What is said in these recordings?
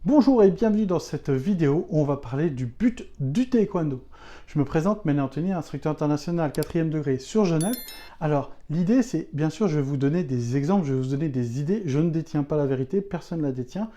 Bonjour et bienvenue dans cette vidéo où on va parler du but du taekwondo. Je me présente, Mené Anthony, instructeur international 4e degré sur Genève. Alors, l'idée c'est, bien sûr, je vais vous donner des exemples, je vais vous donner des idées. Je ne détiens pas la vérité, personne ne la détient.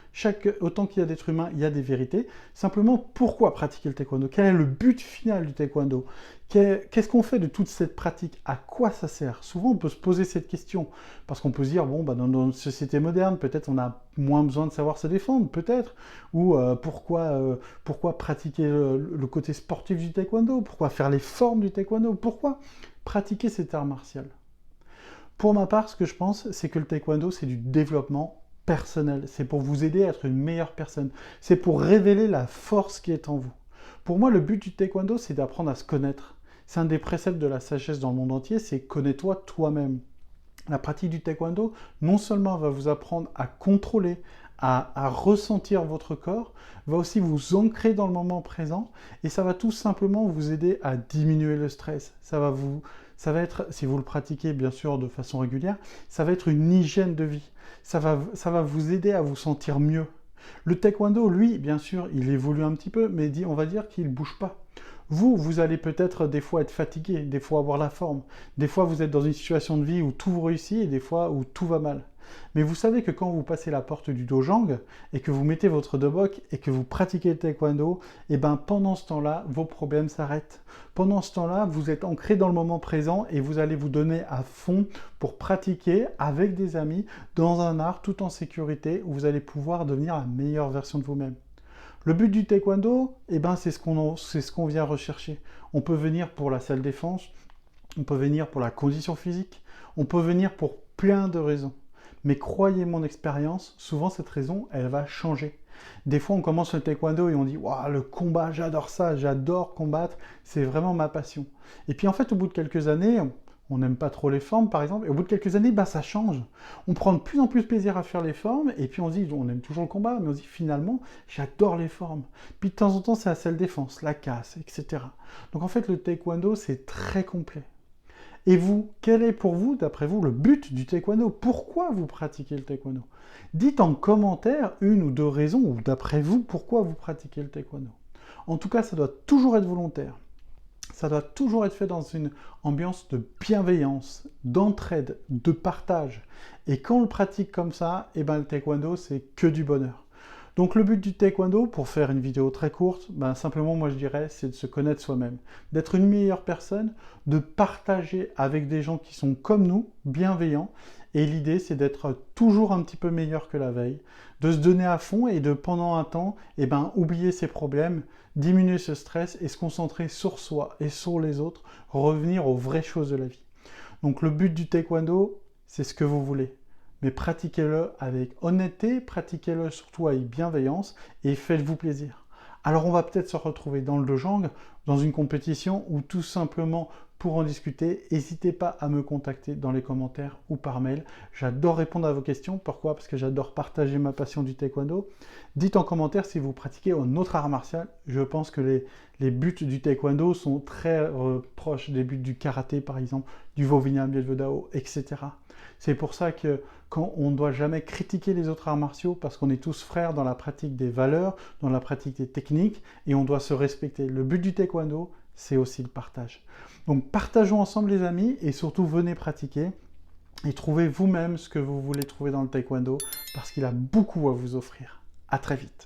Autant qu'il y a d'êtres humains, il y a des vérités. Simplement, pourquoi pratiquer le taekwondo? Quel est le but final du taekwondo? Qu'est-ce qu'on fait de toute cette pratique? À quoi ça sert? Souvent, on peut se poser cette question. Parce qu'on peut se dire, bon, dans une société moderne, peut-être on a moins besoin de savoir se défendre, peut-être. Ou pourquoi pratiquer le côté sportif du taekwondo? Pourquoi faire les formes du taekwondo? Pourquoi pratiquer cet art martial? Pour ma part, ce que je pense, c'est que le taekwondo, c'est du développement personnel. C'est pour vous aider à être une meilleure personne. C'est pour révéler la force qui est en vous. Pour moi, le but du taekwondo, c'est d'apprendre à se connaître. C'est un des préceptes de la sagesse dans le monde entier, c'est connais-toi toi-même. La pratique du taekwondo, non seulement va vous apprendre à contrôler, à ressentir votre corps, va aussi vous ancrer dans le moment présent et ça va tout simplement vous aider à diminuer le stress. Ça va être, si vous le pratiquez bien sûr de façon régulière, ça va être une hygiène de vie. Ça va vous aider à vous sentir mieux. Le taekwondo, lui, bien sûr, il évolue un petit peu, mais on va dire qu'il ne bouge pas. Vous allez peut-être des fois être fatigué, des fois avoir la forme, des fois vous êtes dans une situation de vie où tout vous réussit et des fois où tout va mal. Mais vous savez que quand vous passez la porte du dojang et que vous mettez votre dobok et que vous pratiquez le taekwondo, et ben pendant ce temps-là, vos problèmes s'arrêtent. Pendant ce temps-là, vous êtes ancré dans le moment présent et vous allez vous donner à fond pour pratiquer avec des amis dans un art tout en sécurité où vous allez pouvoir devenir la meilleure version de vous-même. Le but du taekwondo, c'est ce qu'on vient rechercher. On peut venir pour la salle défense, on peut venir pour la condition physique, on peut venir pour plein de raisons. Mais croyez mon expérience, souvent cette raison, elle va changer. Des fois, on commence le taekwondo et on dit « Waouh, le combat, j'adore ça, j'adore combattre, c'est vraiment ma passion. » Et puis en fait, au bout de quelques années, on n'aime pas trop les formes, par exemple, et au bout de quelques années, ça change. On prend de plus en plus de plaisir à faire les formes, et puis on se dit, on aime toujours le combat, mais on se dit, finalement, j'adore les formes. Puis de temps en temps, c'est la self-défense, la casse, etc. Donc en fait, le taekwondo, c'est très complet. Et vous, quel est pour vous, d'après vous, le but du taekwondo? Pourquoi vous pratiquez le taekwondo? Dites en commentaire une ou deux raisons, ou d'après vous, pourquoi vous pratiquez le taekwondo. En tout cas, ça doit toujours être volontaire. Ça doit toujours être fait dans une ambiance de bienveillance, d'entraide, de partage. Et quand on le pratique comme ça, le taekwondo, c'est que du bonheur. Donc le but du taekwondo, pour faire une vidéo très courte, simplement moi je dirais, c'est de se connaître soi-même, d'être une meilleure personne, de partager avec des gens qui sont comme nous, bienveillants, et l'idée c'est d'être toujours un petit peu meilleur que la veille, de se donner à fond et de pendant un temps, oublier ses problèmes, diminuer ce stress et se concentrer sur soi et sur les autres, revenir aux vraies choses de la vie. Donc le but du taekwondo, c'est ce que vous voulez. Mais pratiquez-le avec honnêteté, pratiquez-le surtout avec bienveillance et faites-vous plaisir. Alors on va peut-être se retrouver dans le dojang, dans une compétition ou tout simplement pour en discuter, n'hésitez pas à me contacter dans les commentaires ou par mail. J'adore répondre à vos questions. Pourquoi? Parce que j'adore partager ma passion du taekwondo. Dites en commentaire si vous pratiquez un autre art martial. Je pense que les buts du taekwondo sont très proches des buts du karaté, par exemple, du Vovinam, du Dao, etc. C'est pour ça que quand on ne doit jamais critiquer les autres arts martiaux, parce qu'on est tous frères dans la pratique des valeurs, dans la pratique des techniques, et on doit se respecter. Le but du taekwondo, c'est aussi le partage. Donc partageons ensemble les amis, et surtout venez pratiquer, et trouvez vous-même ce que vous voulez trouver dans le taekwondo, parce qu'il a beaucoup à vous offrir. À très vite.